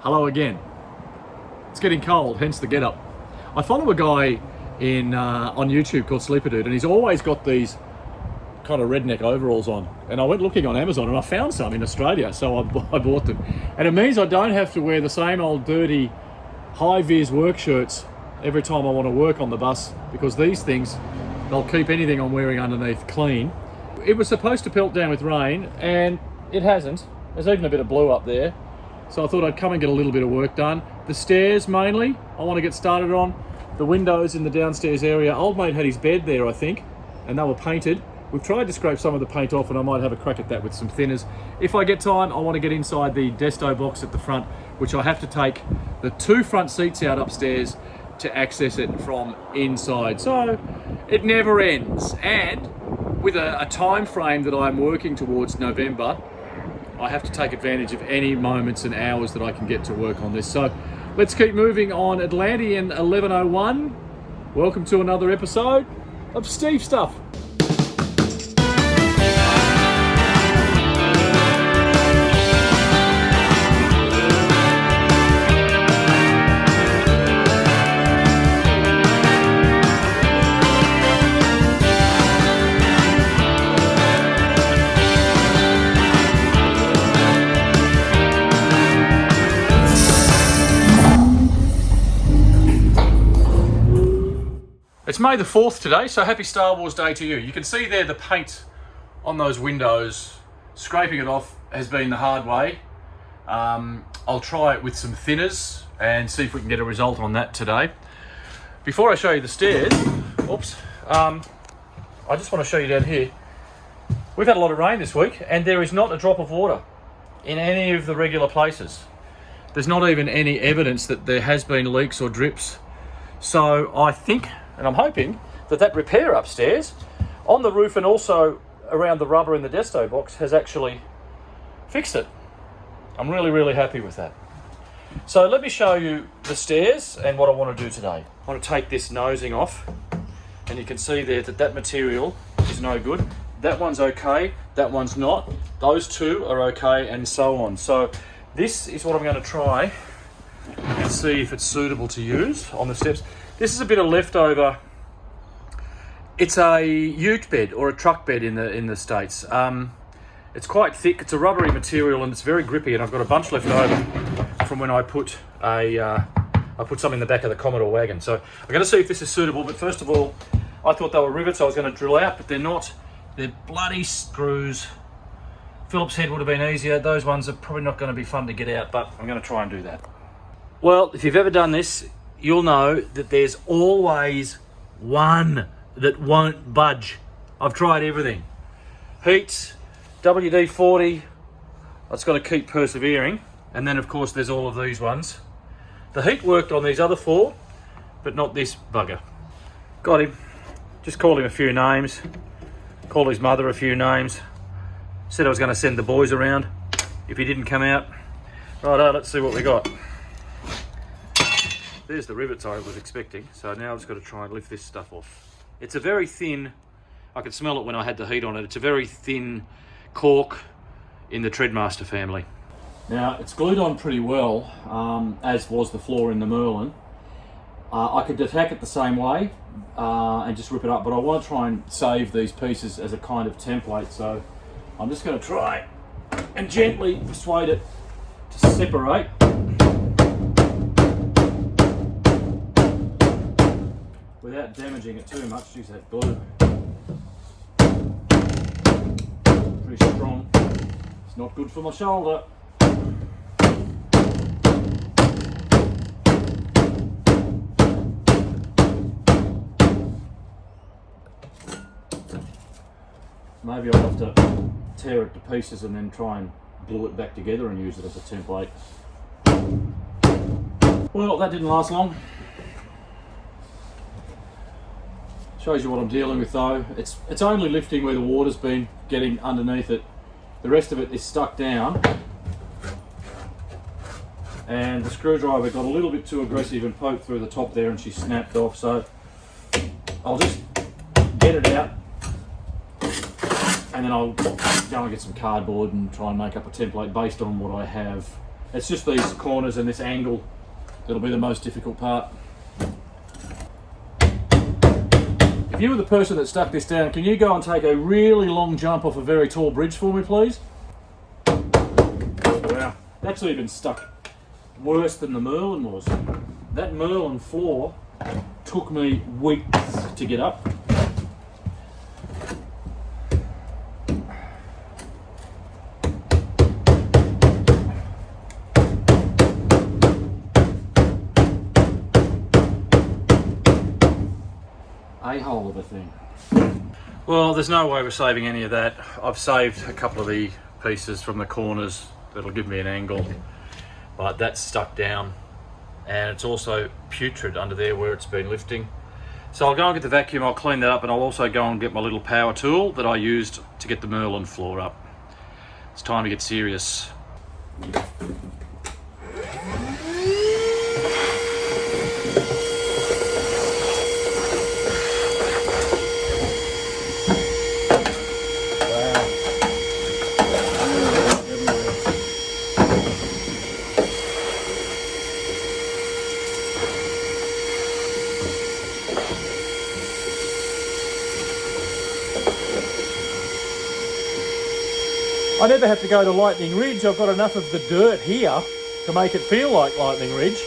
Hello again. It's getting cold, hence the get up. I follow a guy on YouTube called Sleeper Dude, and he's always got these kind of redneck overalls on. And I went looking on Amazon and I found some in Australia, so I bought them. And it means I don't have to wear the same old dirty high-vis work shirts every time I want to work on the bus, because these things, they'll keep anything I'm wearing underneath clean. It was supposed to pelt down with rain, and it hasn't. There's even a bit of blue up there. So I thought I'd come and get a little bit of work done. The stairs mainly, I want to get started on. The windows in the downstairs area, old mate had his bed there, I think, and they were painted. We've tried to scrape some of the paint off, and I might have a crack at that with some thinners. If I get time, I want to get inside the desto box at the front, which I have to take the 2 front seats out upstairs to access it from inside. So it never ends. And with a time frame that I'm working towards November, I have to take advantage of any moments and hours that I can get to work on this. So let's keep moving on. Atlantean 1101. Welcome to another episode of Steve Stuff. It's May the 4th today, so happy Star Wars Day to you. You can see there the paint on those windows. Scraping it off has been the hard way. I'll try it with some thinners and see if we can get a result on that today. Before I show you the stairs, I just want to show you down here. We've had a lot of rain this week, and there is not a drop of water in any of the regular places. There's not even any evidence that there has been leaks or drips. So I think, and I'm hoping, that repair upstairs on the roof and also around the rubber in the desto box has actually fixed it. I'm really, really happy with that. So let me show you the stairs and what I want to do today. I want to take this nosing off, and you can see there that material is no good. That one's okay, that one's not. Those two are okay, and so on. So this is what I'm going to try and see if it's suitable to use on the steps. This is a bit of leftover. It's a ute bed or a truck bed in the States. It's quite thick. It's a rubbery material and it's very grippy. And I've got a bunch left over from when I put some in the back of the Commodore wagon. So I'm going to see if this is suitable. But first of all, I thought they were rivets I was going to drill out, but they're not. They're bloody screws. Phillips head would have been easier. Those ones are probably not going to be fun to get out, but I'm going to try and do that. Well, if you've ever done this, you'll know that there's always one that won't budge. I've tried everything. Heats, WD-40, it's got to keep persevering. And then of course there's all of these ones. The heat worked on these other 4, but not this bugger. Got him. Just called him a few names. Called his mother a few names. Said I was going to send the boys around if he didn't come out. Righto, let's see what we got. There's the rivets I was expecting. So now I've just got to try and lift this stuff off. It's a very thin, I could smell it when I had the heat on it. It's a very thin cork in the Treadmaster family. Now it's glued on pretty well, as was the floor in the Merlin. I could attack it the same way and just rip it up, but I want to try and save these pieces as a kind of template. So I'm just going to try and gently persuade it to separate. Without damaging it too much. Use that glue. Pretty strong. It's not good for my shoulder. Maybe I'll have to tear it to pieces and then try and glue it back together and use it as a template. Well, that didn't last long. Shows you what I'm dealing with though. It's only lifting where the water's been getting underneath it. The rest of it is stuck down. And the screwdriver got a little bit too aggressive and poked through the top there and she snapped off. So I'll just get it out and then I'll go and get some cardboard and try and make up a template based on what I have It's just these corners and this angle that'll be the most difficult part. If you were the person that stuck this down, can you go and take a really long jump off a very tall bridge for me, please? Wow, that's even stuck worse than the Merlin was. That Merlin floor took me weeks to get up. A hole of a thing. Well, there's no way we're saving any of that. I've saved a couple of the pieces from the corners that'll give me an angle, but that's stuck down, and it's also putrid under there where it's been lifting. So I'll go and get the vacuum, I'll clean that up, and I'll also go and get my little power tool that I used to get the Merlin floor up. It's time to get serious. I never have to go to Lightning Ridge. I've got enough of the dirt here to make it feel like Lightning Ridge.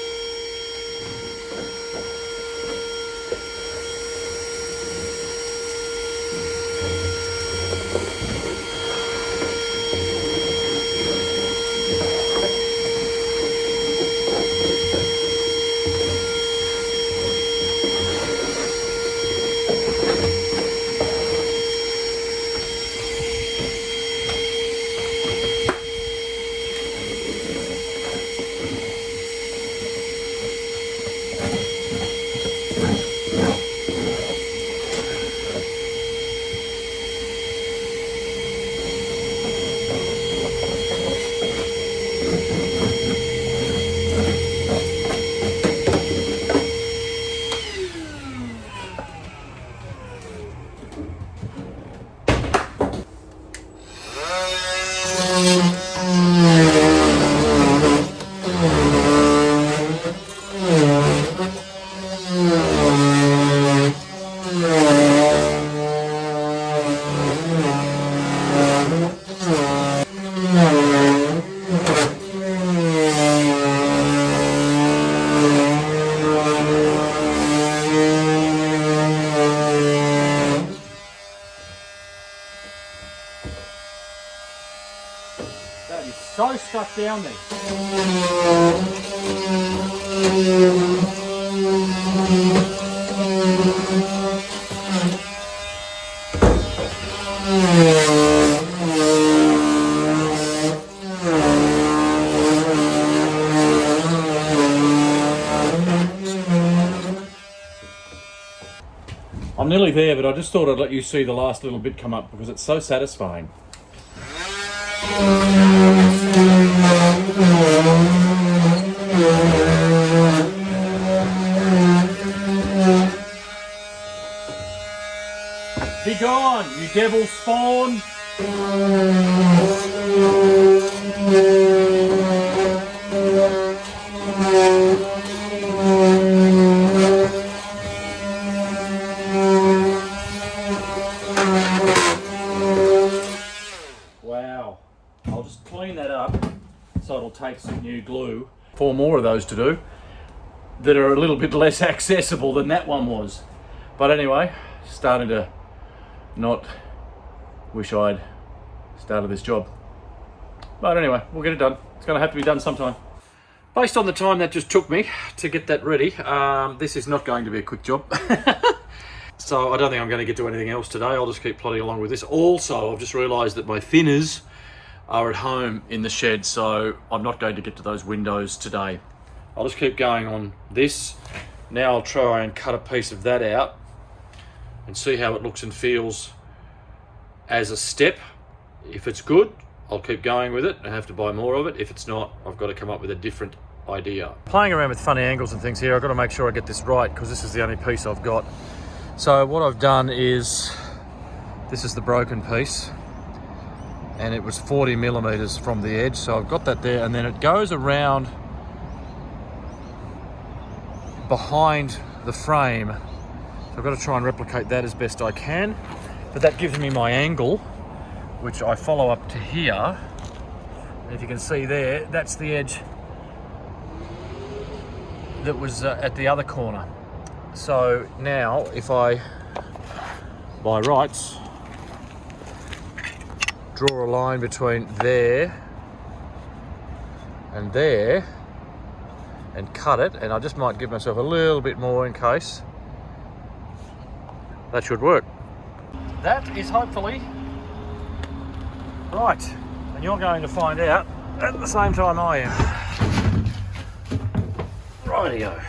That is so stuck down there. I'm nearly there, but I just thought I'd let you see the last little bit come up because it's so satisfying. Be gone, you devil spawn! Wow, I'll just clean that up so it'll take some new glue. 4 more of those to do that are a little bit less accessible than that one was. But anyway, starting to not wish I'd started this job. But anyway, we'll get it done. It's going to have to be done sometime. Based on the time that just took me to get that ready, this is not going to be a quick job. So I don't think I'm going to get to anything else today. I'll just keep plodding along with this. Also, I've just realised that my thinners are at home in the shed, so I'm not going to get to those windows today. I'll just keep going on this. Now I'll try and cut a piece of that out and see how it looks and feels as a step. If it's good, I'll keep going with it and have to buy more of it. If it's not, I've got to come up with a different idea. Playing around with funny angles and things here, I've got to make sure I get this right because this is the only piece I've got. So what I've done is, this is the broken piece, and it was 40 millimeters from the edge, so I've got that there, and then it goes around behind the frame. So I've got to try and replicate that as best I can, but that gives me my angle, which I follow up to here. And if you can see there, that's the edge that was at the other corner. So now if I, by rights, draw a line between there and there and cut it, and I just might give myself a little bit more in case, that should work. That is hopefully right, and you're going to find out at the same time I am. Rightio.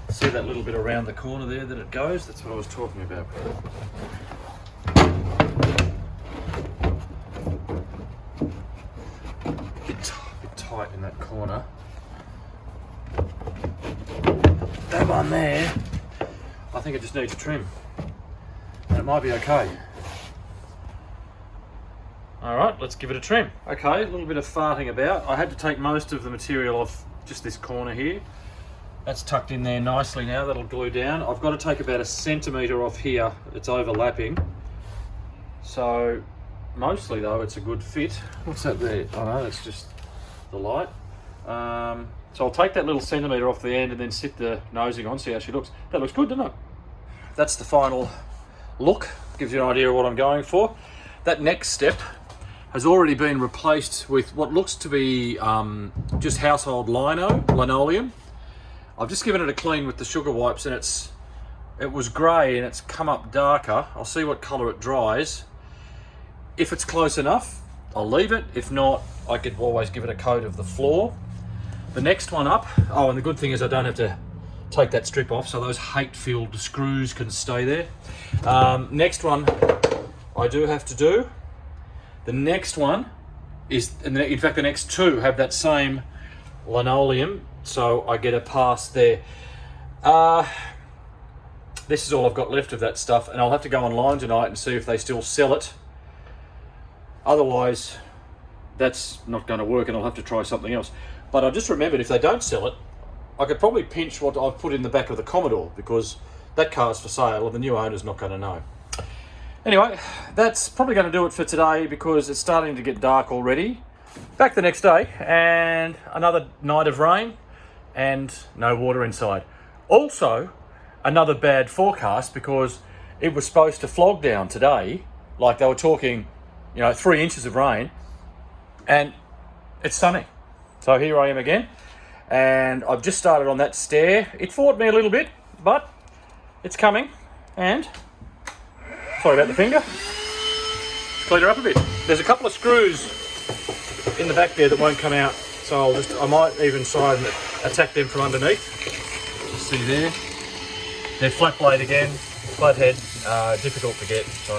See that little bit around the corner there that it goes? That's what I was talking about. Bit tight in that corner. That one there, I think it just needs trim, and it might be okay. All right, let's give it a trim. Okay, a little bit of farting about. I had to take most of the material off just this corner here. That's tucked in there nicely now, that'll glue down. I've got to take about 1 centimetre off here, it's overlapping. So, mostly though, it's a good fit. What's that there? Oh no, that's just the light. So I'll take that little centimetre off the end and then sit the nosing on, see how she looks. That looks good, doesn't it? That's the final look, gives you an idea of what I'm going for. That next step has already been replaced with what looks to be just household linoleum. I've just given it a clean with the sugar wipes, and it was grey and it's come up darker. I'll see what colour it dries. If it's close enough, I'll leave it. If not, I could always give it a coat of the floor. The next one up, oh, and the good thing is I don't have to take that strip off, so those hate-filled screws can stay there. Next one I do have to do. The next one is, in fact the next two have that same linoleum, so I get a pass there. This is all I've got left of that stuff, and I'll have to go online tonight and see if they still sell it. Otherwise, that's not going to work and I'll have to try something else. But I just remembered, if they don't sell it, I could probably pinch what I've put in the back of the Commodore, because that car's for sale and the new owner's not going to know. Anyway, that's probably going to do it for today, because it's starting to get dark already. Back the next day, and another night of rain and no water inside. Also, another bad forecast, because it was supposed to flog down today, like they were talking, 3 inches of rain, and it's sunny. So here I am again, and I've just started on that stair. It fought me a little bit, but it's coming, and sorry about the finger. Clean her up a bit. There's a couple of screws in the back there that won't come out, so I might even try and attack them from underneath. You see there, they're flat blade again, flat head, difficult to get. So.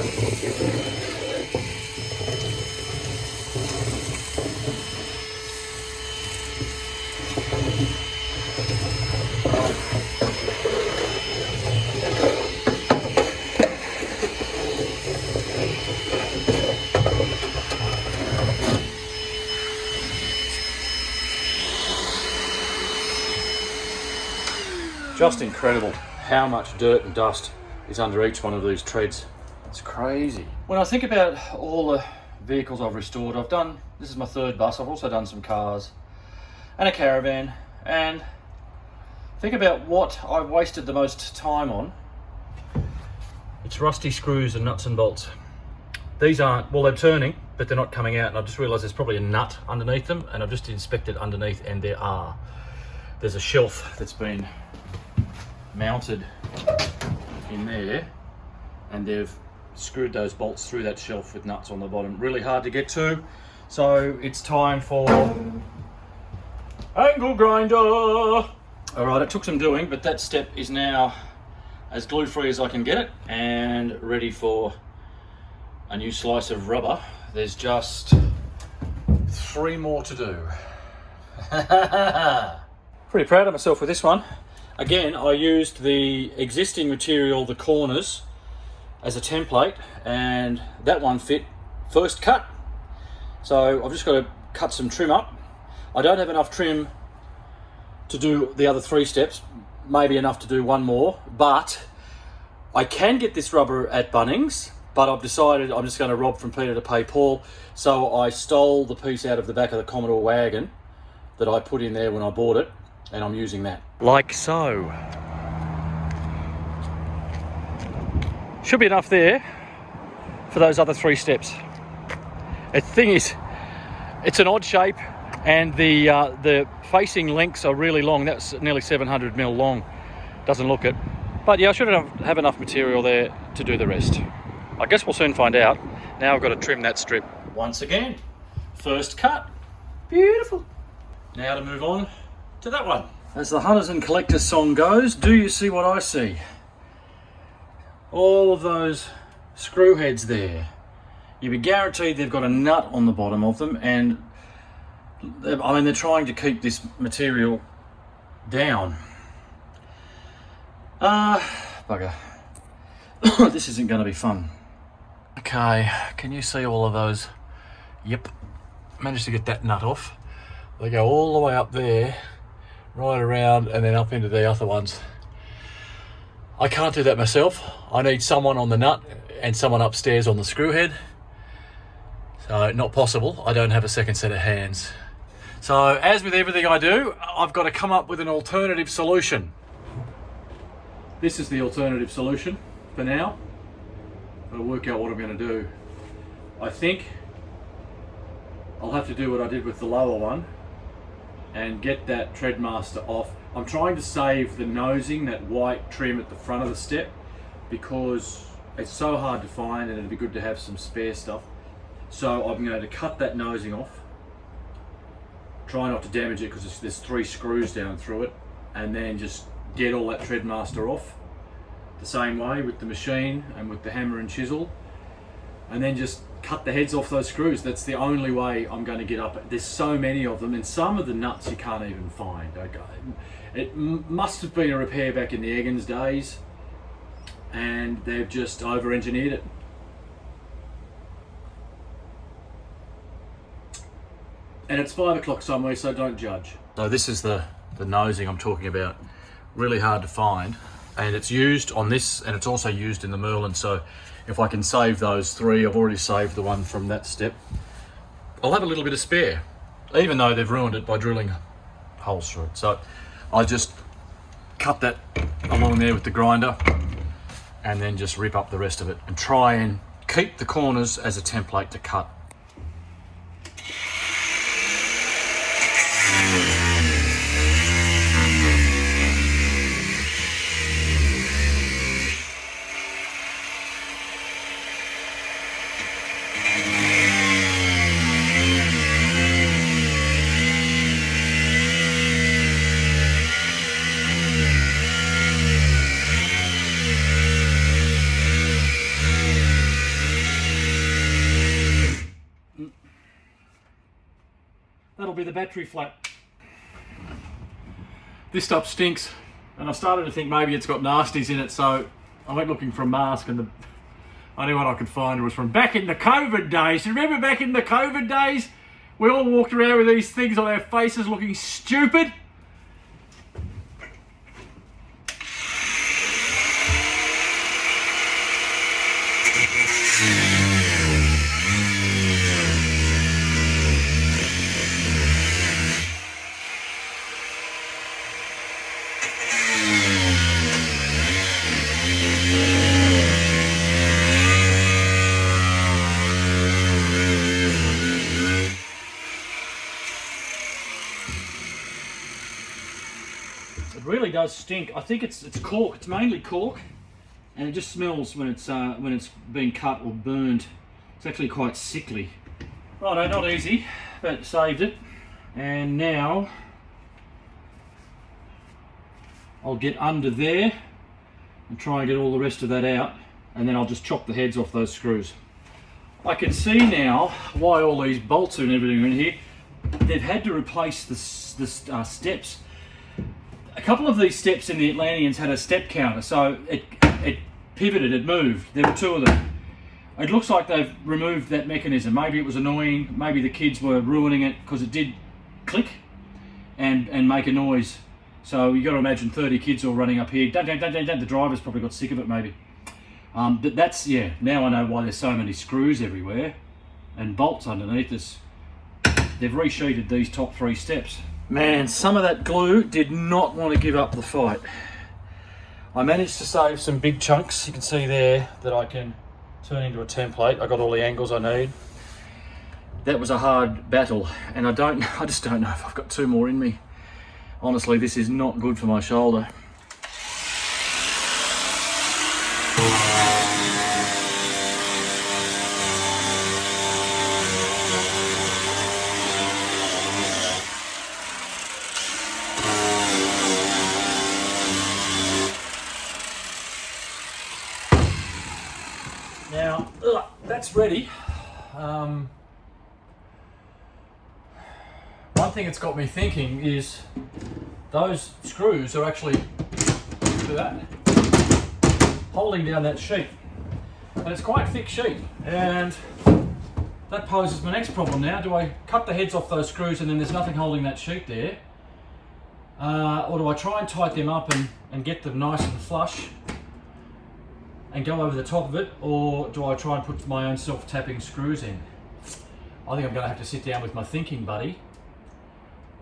Just incredible how much dirt and dust is under each one of these treads. It's crazy. When I think about all the vehicles I've restored, this is my 3rd bus, I've also done some cars and a caravan, and think about what I've wasted the most time on. It's rusty screws and nuts and bolts. These aren't, well, they're turning, but they're not coming out, and I've just realised there's probably a nut underneath them, and I've just inspected underneath, and there's a shelf that's been mounted in there, and they've screwed those bolts through that shelf with nuts on the bottom. Really hard to get to, so it's time for angle grinder. All right, it took some doing, but that step is now as glue free as I can get it, and ready for a new slice of rubber. There's just 3 more to do. Pretty proud of myself with this one. Again, I used the existing material, the corners, as a template, and that one fit first cut. So I've just got to cut some trim up. I don't have enough trim to do the other 3 steps, maybe enough to do 1 more, but I can get this rubber at Bunnings, but I've decided I'm just going to rob from Peter to pay Paul. So I stole the piece out of the back of the Commodore wagon that I put in there when I bought it, and I'm using that. Like so. Should be enough there for those other 3 steps. The thing is, it's an odd shape, and the facing lengths are really long. That's nearly 700 mil long. Doesn't look it. But yeah, I should have enough material there to do the rest. I guess we'll soon find out. Now I've got to trim that strip. Once again, first cut. Beautiful. Now to move on to that one. As the Hunters and Collectors song goes, do you see what I see? All of those screw heads there. You'd be guaranteed they've got a nut on the bottom of them, and I mean, they're trying to keep this material down. Bugger. This isn't going to be fun. Okay, can you see all of those? Yep, managed to get that nut off. They go all the way up there, right around, and then up into the other ones. I can't do that myself. I need someone on the nut and someone upstairs on the screw head. So not possible. I don't have a second set of hands. So as with everything I do, I've got to come up with an alternative solution. This is the alternative solution for now. I'll work out what I'm going to do. I think I'll have to do what I did with the lower one and get that Treadmaster off. I'm trying to save the nosing, that white trim at the front of the step, because it's so hard to find and it'd be good to have some spare stuff. So I'm going to cut that nosing off, try not to damage it because there's 3 screws down through it, and then just get all that Treadmaster off the same way with the machine and with the hammer and chisel, and then just cut the heads off those screws. That's the only way I'm going to get up. There's so many of them, and some of the nuts you can't even find. Okay, it must have been a repair back in the Eggins days, and they've just over-engineered it. And it's 5 o'clock somewhere, so don't judge. So this is the nosing I'm talking about. Really hard to find, and it's used on this, and it's also used in the Merlin. So if I can save those 3, I've already saved the one from that step, I'll have a little bit of spare, even though they've ruined it by drilling holes through it. So I just cut that along there with the grinder, and then just rip up the rest of it and try and keep the corners as a template to cut. That'll be the battery flat. This stuff stinks, and I started to think maybe it's got nasties in it, so I went looking for a mask, and the only one I could find was from back in the COVID days. Remember back in the COVID days? We all walked around with these things on our faces looking stupid. It really does stink. I think it's cork. It's mainly cork, and it just smells when it's been cut or burned. It's actually quite sickly. Righto, not easy, but saved it. And now I'll get under there and try and get all the rest of that out, and then I'll just chop the heads off those screws. I can see now why all these bolts and everything are in here. They've had to replace the steps. A couple of these steps in the Atlanteans had a step counter, so it pivoted, it moved. There were 2 of them. It looks like they've removed that mechanism. Maybe it was annoying, maybe the kids were ruining it because it did click and make a noise. So you got to imagine 30 kids all running up here. The driver's probably got sick of it maybe. But that's, yeah, now I know why there's so many screws everywhere and bolts underneath us. They've resheeted these top 3 steps. Man, some of that glue did not want to give up the fight. I managed to save some big chunks, you can see there, that I can turn into a template. I got all the angles I need. That was a hard battle, and I just don't know if I've got 2 more in me. Honestly, this is not good for my shoulder. Now, that's ready. One thing it's got me thinking is those screws are actually, look at that, holding down that sheet. And it's quite a thick sheet. And that poses my next problem now. Do I cut the heads off those screws and then there's nothing holding that sheet there? Or do I try and tighten them up and get them nice and flush and go over the top of it, or do I try and put my own self-tapping screws in? I think I'm going to have to sit down with my thinking buddy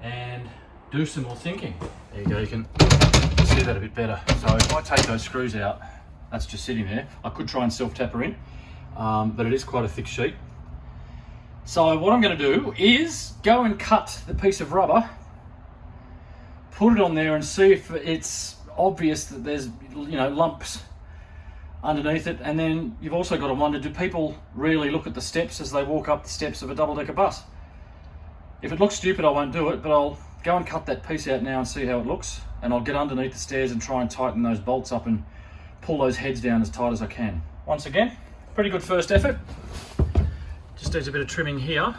and do some more thinking. There you go, you can see that a bit better. So if I take those screws out, that's just sitting there. I could try and self-tap her in, but it is quite a thick sheet. So what I'm going to do is go and cut the piece of rubber, put it on there and see if it's obvious that there's, you know, lumps underneath it. And then you've also got to wonder, do people really look at the steps as they walk up the steps of a double-decker bus? If it looks stupid, I won't do it, but I'll go and cut that piece out now and see how it looks, and I'll get underneath the stairs and try and tighten those bolts up and pull those heads down as tight as I can. Once again, pretty good first effort. Just needs a bit of trimming here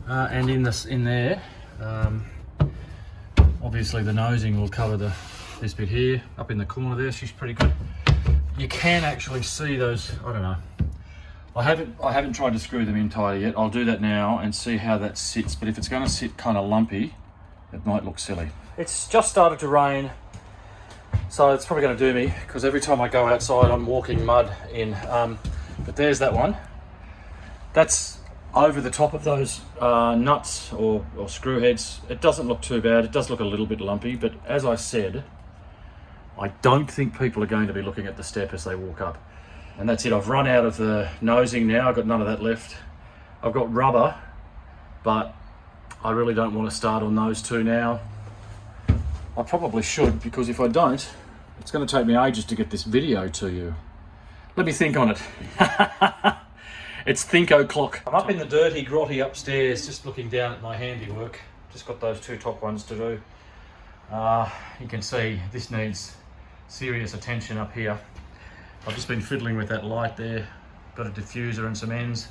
and in there. Obviously the nosing will cover this bit here. Up in the corner there, she's pretty good. You can actually see those, I don't know. I haven't tried to screw them in tighter yet. I'll do that now and see how that sits. But if it's going to sit kind of lumpy, it might look silly. It's just started to rain, so it's probably going to do me, because every time I go outside I'm walking mud in. But there's that one. That's over the top of those nuts or screw heads. It doesn't look too bad. It does look a little bit lumpy, but as I said, I don't think people are going to be looking at the step as they walk up. And that's it. I've run out of the nosing now. I've got none of that left. I've got rubber, but I really don't want to start on those 2 now. I probably should, because if I don't, it's going to take me ages to get this video to you. Let me think on it. It's think o'clock. I'm up in the dirty, grotty upstairs, just looking down at my handiwork. Just got those 2 top ones to do. You can see this needs serious attention up here. I've just been fiddling with that light there, got a diffuser and some ends.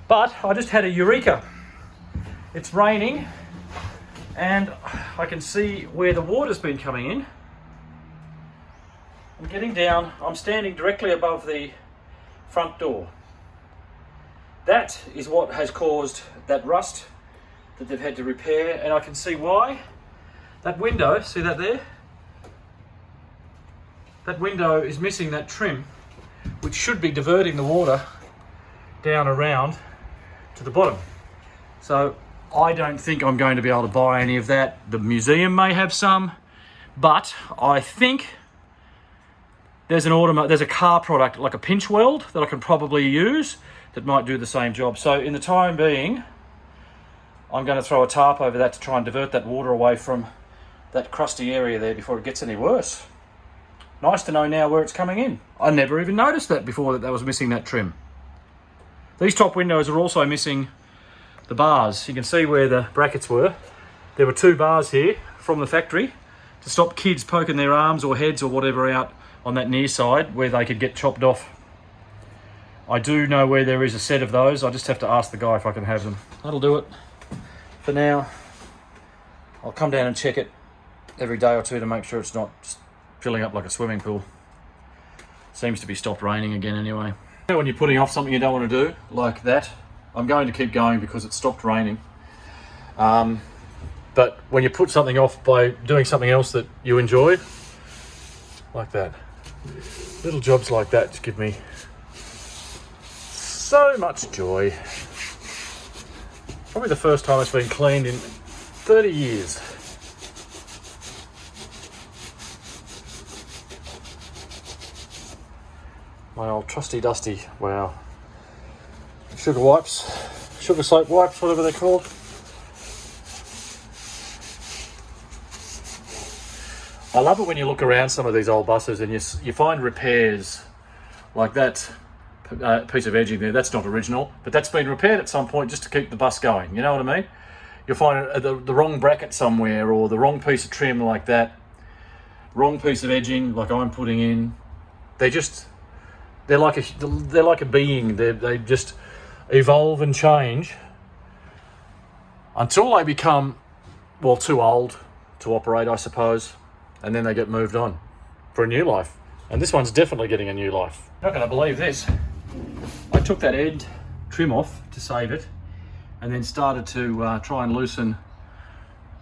But I just had a eureka. It's raining and I can see where the water's been coming in. I'm getting down, I'm standing directly above the front door. That is what has caused that rust that they've had to repair, and I can see why. That window, see that there? That window is missing that trim, which should be diverting the water down around to the bottom. So I don't think I'm going to be able to buy any of that. The museum may have some, but I think there's a car product, like a pinch weld, that I can probably use that might do the same job. So in the time being, I'm going to throw a tarp over that to try and divert that water away from that crusty area there before it gets any worse. Nice to know now where it's coming in. I never even noticed that before, that was missing that trim. These top windows are also missing the bars. You can see where the brackets were. There were 2 bars here from the factory to stop kids poking their arms or heads or whatever out on that near side where they could get chopped off. I do know where there is a set of those. I just have to ask the guy if I can have them. That'll do it for now. I'll come down and check it every day or 2 to make sure it's not just filling up like a swimming pool. Seems to be stopped raining again anyway. When you're putting off something you don't want to do, like that, I'm going to keep going because it stopped raining. But when you put something off by doing something else that you enjoy, like that, little jobs like that just give me so much joy. Probably the first time it's been cleaned in 30 years. My old trusty dusty, wow. Sugar wipes, sugar soap wipes, whatever they're called. I love it when you look around some of these old buses and you find repairs like that piece of edging there. That's not original, but that's been repaired at some point just to keep the bus going. You know what I mean? You'll find the wrong bracket somewhere, or the wrong piece of trim like that, wrong piece of edging like I'm putting in. They're like a being. They just evolve and change until they become, well, too old to operate, I suppose. And then they get moved on for a new life. And this one's definitely getting a new life. You're not going to believe this. I took that end trim off to save it, and then started to try and loosen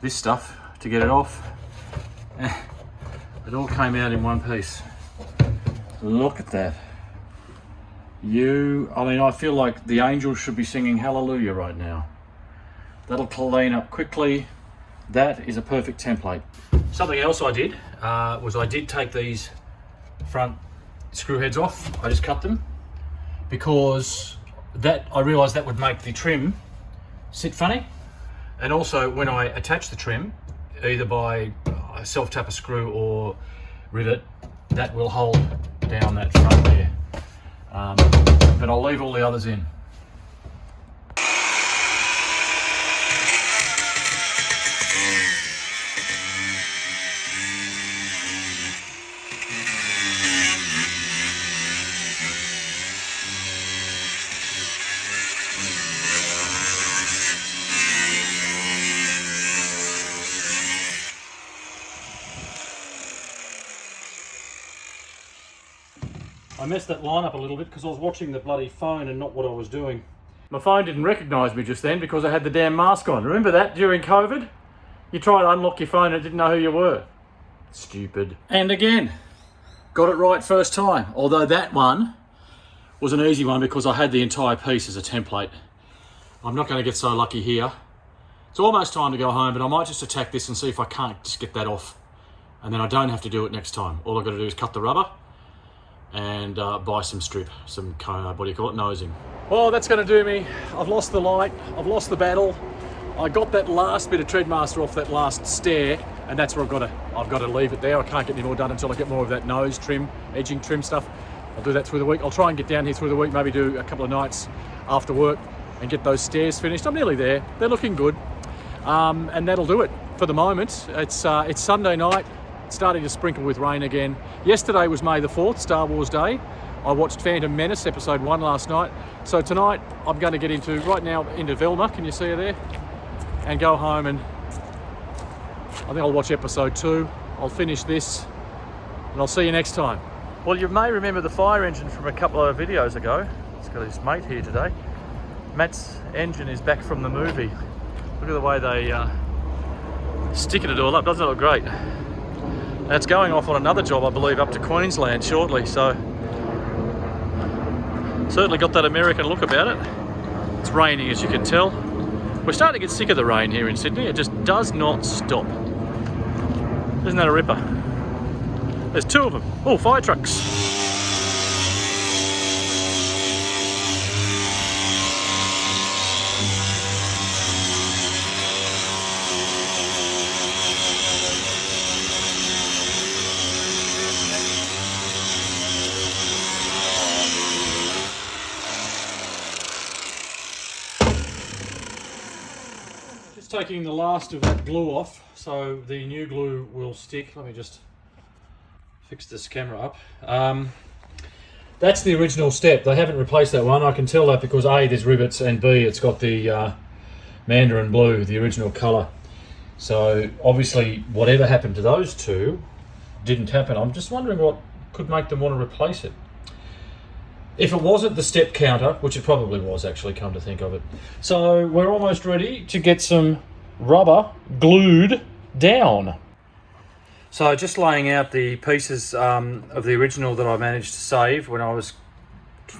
this stuff to get it off. It all came out in one piece. Look at that. I feel like the angels should be singing hallelujah right now. That'll clean up quickly. That is a perfect template. Something else I did was I did take these front screw heads off. I just cut them because I realised that would make the trim sit funny, and also when I attach the trim, either by a self-tapper screw or rivet, that will hold down that front there. But I'll leave all the others in. I messed that line up a little bit because I was watching the bloody phone and not what I was doing. My phone didn't recognise me just then because I had the damn mask on. Remember that during COVID? You tried to unlock your phone and it didn't know who you were. Stupid. And again, got it right first time. Although that one was an easy one because I had the entire piece as a template. I'm not going to get so lucky here. It's almost time to go home, but I might just attack this and see if I can't just get that off. And then I don't have to do it next time. All I've got to do is cut the rubber and buy some strip, some, what do you call it, nosing. Well, that's going to do me. I've lost the light, I've lost the battle. I got that last bit of Treadmaster off that last stair, and that's where I've got to leave it there. I can't get any more done until I get more of that nose trim, edging trim stuff. I'll do that through the week. I'll try and get down here through the week, maybe do a couple of nights after work and get those stairs finished. I'm nearly there. They're looking good. And that'll do it for the moment. It's Sunday night. Starting to sprinkle with rain again. Yesterday was May the 4th, Star Wars Day. I watched Phantom Menace episode 1 last night. So tonight I'm going to get into Velma, can you see her there? And go home, and I think I'll watch episode 2. I'll finish this and I'll see you next time. Well, you may remember the fire engine from a couple of videos ago. It's got his mate here today. Matt's engine is back from the movie. Look at the way they sticking it all up. Doesn't it look great? And it's going off on another job, I believe, up to Queensland shortly, so certainly got that American look about it. It's raining, as you can tell. We're starting to get sick of the rain here in Sydney. It just does not stop. Isn't that a ripper? There's 2 of them. Oh, fire trucks. Taking the last of that glue off so the new glue will stick. Let me just fix this camera up. That's the original step. They haven't replaced that one. I can tell that because A, there's rivets, and B, it's got the mandarin blue, the original colour. So obviously whatever happened to those two didn't happen. I'm just wondering what could make them want to replace it. if it wasn't the step counter, which it probably was actually, come to think of it. So we're almost ready to get some rubber glued down. So just laying out the pieces of the original that I managed to save when I was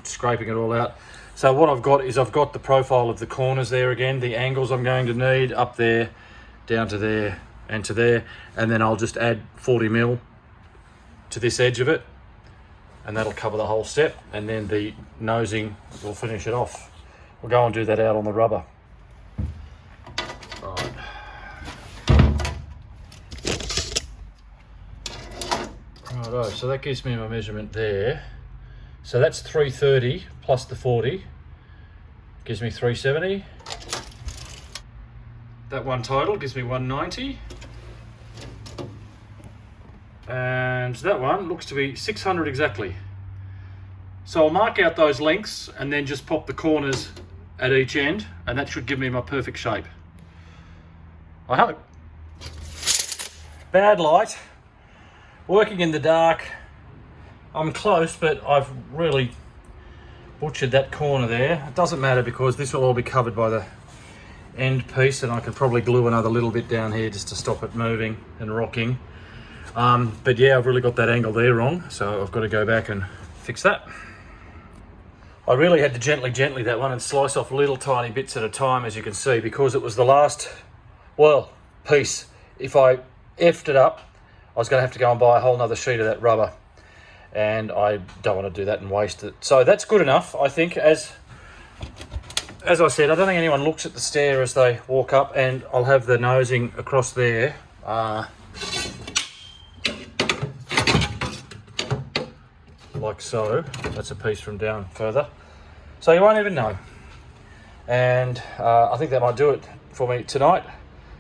scraping it all out. So what I've got is I've got the profile of the corners there again, the angles I'm going to need up there, down to there and to there, and then I'll just add 40mm to this edge of it, and that'll cover the whole step, and then the nosing will finish it off. We'll go and do that out on the rubber. Right. Righto, so that gives me my measurement there. So that's 330 plus the 40, gives me 370. That one total gives me 190. And that one looks to be 600 exactly. So I'll mark out those lengths and then just pop the corners at each end, and that should give me my perfect shape. I hope. Bad light, working in the dark. I'm close, but I've really butchered that corner there. It doesn't matter because this will all be covered by the end piece, and I could probably glue another little bit down here just to stop it moving and rocking. But yeah, I've really got that angle there wrong, so I've got to go back and fix that. I really had to gently that one and slice off little tiny bits at a time, as you can see, because it was the last, well, piece. If I effed it up, I was going to have to go and buy a whole nother sheet of that rubber, and I don't want to do that and waste it. So that's good enough, I think. As I said, I don't think anyone looks at the stair as they walk up, and I'll have the nosing across there. Like so. That's a piece from down further, so you won't even know. And I think that might do it for me tonight.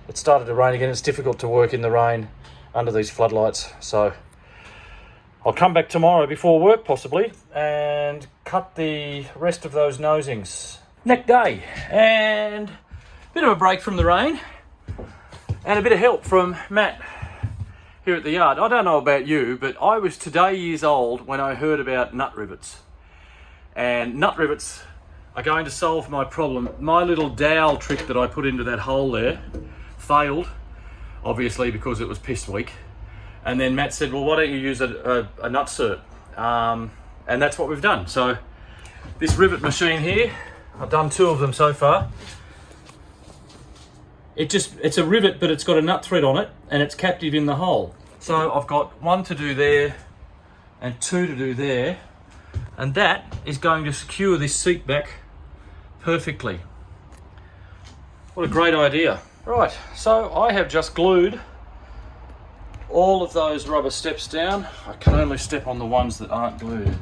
It started to rain again. It's difficult to work in the rain under these floodlights, so I'll come back tomorrow before work possibly and cut the rest of those nosings next day. And a bit of a break from the rain and a bit of help from Matt here at the yard. I don't know about you, but I was today years old when I heard about nut rivets. And nut rivets are going to solve my problem. My little dowel trick that I put into that hole there failed, obviously because it was piss weak. And then Matt said, well, why don't you use a nut cert? And that's what we've done. So this rivet machine here, I've done 2 of them so far. It's a rivet, but it's got a nut thread on it, and it's captive in the hole. So I've got 1 to do there and 2 to do there, and that is going to secure this seat back perfectly. What a great idea. Right, so I have just glued all of those rubber steps down. I can only step on the ones that aren't glued,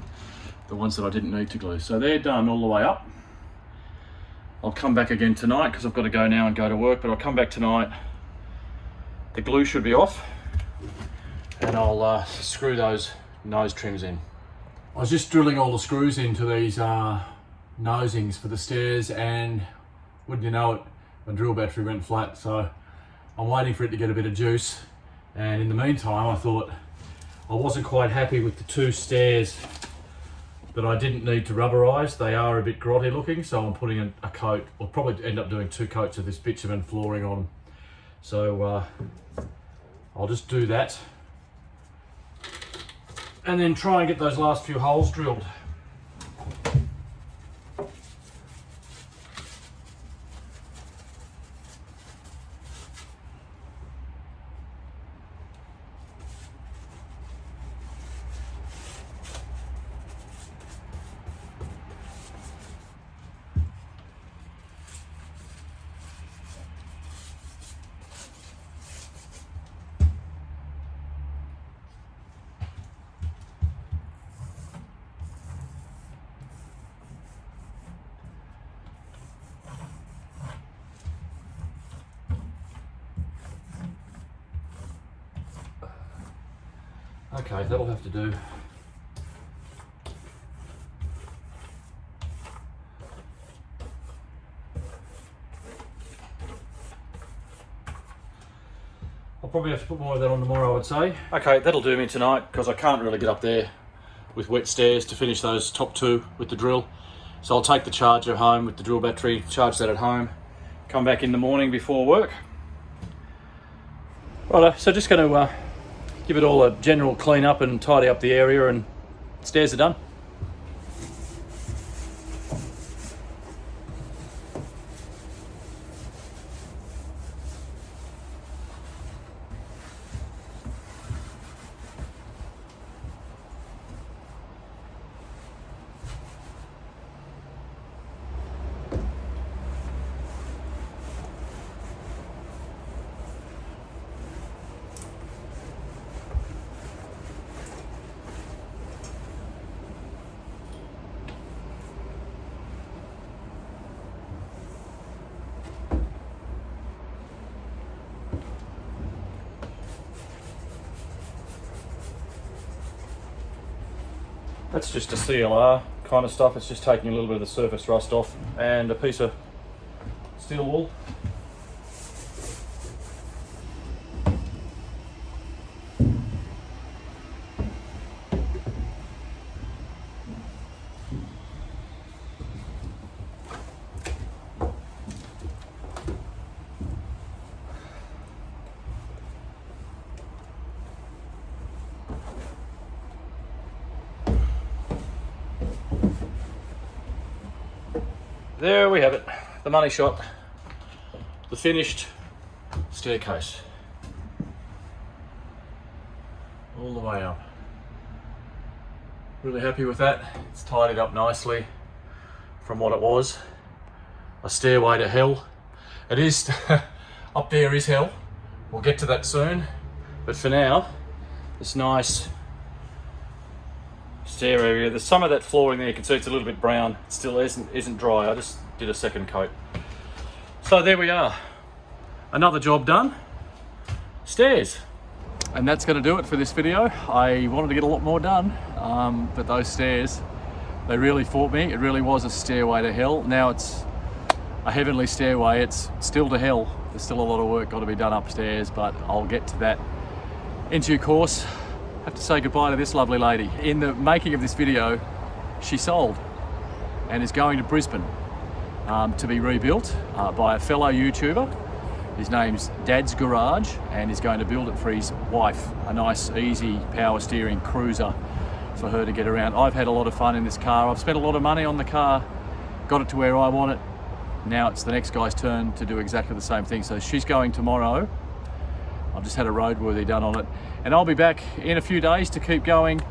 the ones that I didn't need to glue. So they're done all the way up. I'll come back again tonight because I've got to go now and go to work, but I'll come back tonight. The glue should be off, and I'll screw those nose trims in. I was just drilling all the screws into these nosings for the stairs, and wouldn't you know it, my drill battery went flat, so I'm waiting for it to get a bit of juice. And in the meantime, I thought I wasn't quite happy with the 2 stairs that I didn't need to rubberize. They are a bit grotty looking, so I'm putting a coat. I'll probably end up doing 2 coats of this bitumen flooring on them. So I'll just do that and then try and get those last few holes drilled. Okay, that'll have to do. I'll probably have to put more of that on tomorrow, I would say. Okay, that'll do me tonight because I can't really get up there with wet stairs to finish those top 2 with the drill. So I'll take the charger home with the drill battery, charge that at home, come back in the morning before work. Right, so just going to give it all a general clean up and tidy up the area, and stairs are done. That's just a CLR kind of stuff. It's just taking a little bit of the surface rust off, and a piece of steel wool. There we have it, the money shot, the finished staircase, all the way up. Really happy with that. It's tidied up nicely from what it was, a stairway to hell. It is, up there is hell, we'll get to that soon, but for now, this nice stair area. There's some of that flooring there, you can see it's a little bit brown. It still isn't dry. I just did a second coat. So there we are. Another job done. Stairs. And that's going to do it for this video. I wanted to get a lot more done, but those stairs, they really fought me. It really was a stairway to hell. Now it's a heavenly stairway. It's still to hell. There's still a lot of work got to be done upstairs, but I'll get to that in due course. I have to say goodbye to this lovely lady. In the making of this video, she sold and is going to Brisbane to be rebuilt by a fellow YouTuber. His name's Dad's Garage, and he's going to build it for his wife. A nice, easy power steering cruiser for her to get around. I've had a lot of fun in this car. I've spent a lot of money on the car, got it to where I want it. Now it's the next guy's turn to do exactly the same thing. So she's going tomorrow. I've just had a roadworthy done on it, and I'll be back in a few days to keep going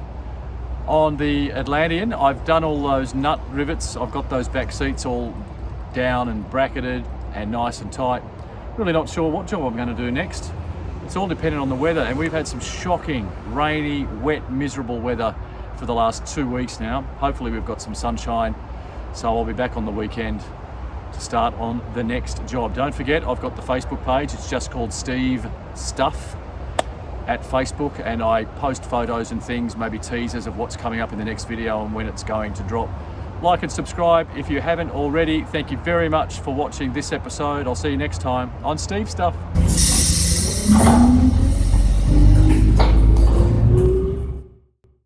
on the Atlantean. I've done all those nut rivets. I've got those back seats all down and bracketed and nice and tight. Really not sure what job I'm going to do next. It's all dependent on the weather, and we've had some shocking, rainy, wet, miserable weather for the last 2 weeks now. Hopefully we've got some sunshine, so I'll be back on the weekend to start on the next job. Don't forget, I've got the Facebook page. It's just called Steve Stuff at Facebook, and I post photos and things, maybe teasers of what's coming up in the next video and when it's going to drop. Like and subscribe if you haven't already. Thank you very much for watching this episode. I'll see you next time on Steve Stuff.